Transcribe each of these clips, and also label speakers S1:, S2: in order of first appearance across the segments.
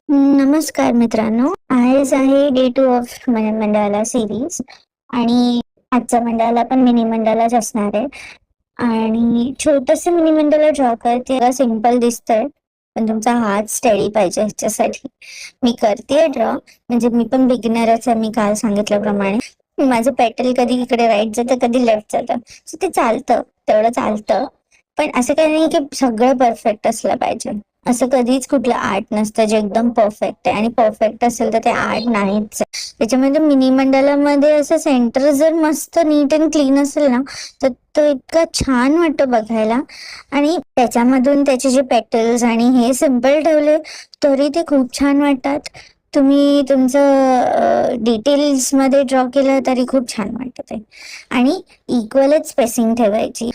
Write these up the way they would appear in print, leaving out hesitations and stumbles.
S1: नमस्कार मित्रांनो, आज आहे डे 2 ऑफ मंडाला सिरीज आणि आजचा मंडाला पण मिनी मंडालाच असणार आहे. आणि छोटंसं मिनी मंडाला ड्रॉ करते. सिंपल दिसतंय पण तुमचा हात स्टेडी पाहिजे ह्याच्यासाठी. मी करते ड्रॉ, म्हणजे मी पण बिगिनरच आहे. मी काल सांगितल्याप्रमाणे माझं पेटल कधी इकडे राईट जातं, कधी लेफ्ट जातं. सो ते चालतं, तेवढं चालतं. पण असं काही नाही की सगळं परफेक्ट असलं पाहिजे. असं कधीच कुठलं आर्ट नसतं जे एकदम परफेक्ट आहे, आणि परफेक्ट असेल तर ते आर्ट नाहीच. त्याच्यामध्ये मिनी मंडलामध्ये असं सेंटर जर मस्त नीट अँड क्लीन असेल ना, तर तो इतका छान वाटतो बघायला. आणि त्याच्यामधून त्याचे जे पेटल्स आणि हे सिंपल ठेवले तरी ते खूप छान वाटतात. तुम्ही तुमचं डिटेल्स मध्ये ड्रॉ केलं तरी खूप छान वाटत आहे. आणि इक्वलच स्पेसिंग ठेवायची.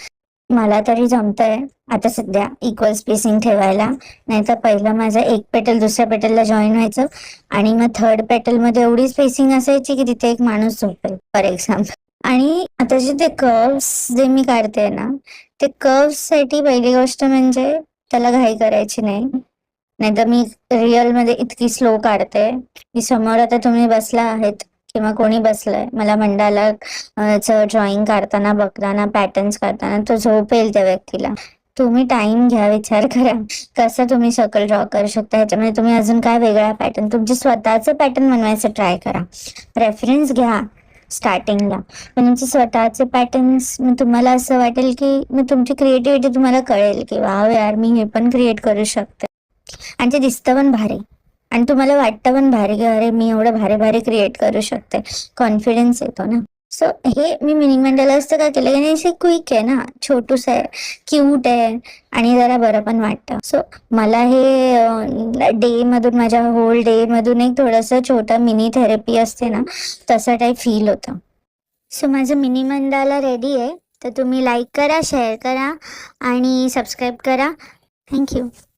S1: मला तरी जमतंय आता सध्या इक्वल स्पेसिंग ठेवायला. नाहीतर पहिलं माझं एक पेटल दुसऱ्या पेटलला जॉईन व्हायचं, आणि मग थर्ड पेटल मध्ये एवढी स्पेसिंग असायची की तिथे एक माणूस झोपेल फॉर एक्झाम्पल. आणि आता जे ते कर्व्स जे मी काढते ना, ते कर्व्स साठी पहिली गोष्ट म्हणजे त्याला घाई करायची नाही. नाहीतर मी रिअल मध्ये इतकी स्लो काढते की समोर आता तुम्ही बसला आहेत किंवा कोणी बसलंय, मला मंडाला ड्रॉइंग काढताना बघताना पॅटर्न्स काढताना तो झोपेल त्या व्यक्तीला. तुम्ही टाइम घ्या, विचार करा कसं तुम्ही सर्कल ड्रॉ करू शकता. ह्याच्यामध्ये तुम्ही अजून काय वेगळा पॅटर्न, तुमचे स्वतःचं पॅटर्न बनवायचं ट्राय करा. रेफरन्स घ्या स्टार्टिंगला, पण तुमचे स्वतःचे पॅटर्न्स. मग तुम्हाला असं वाटेल की मग तुमची क्रिएटिव्हिटी तुम्हाला कळेल की वाव यार, मी हे पण क्रिएट करू शकते. आणि ते दिसतं पण भारी, आणि तुम्हाला वाटतं पण भारी की अरे मी एवढं भारी भारी क्रिएट करू शकते. कॉन्फिडन्स येतो ना. सो हे मी मिनी मंडला असतं का केलं की नाही, क्विक आहे ना, छोटूस आहे, क्यूट आहे, आणि जरा बरं पण वाटतं. सो मला हे डे मधून, माझ्या होल डे मधून एक थोडंसं छोटं मिनी थेरपी असते ना, तसं टाईप फील होतं. सो माझं मिनी मंडाला रेडी आहे. तर तुम्ही लाईक करा, शेअर करा आणि सबस्क्राईब करा. थँक्यू.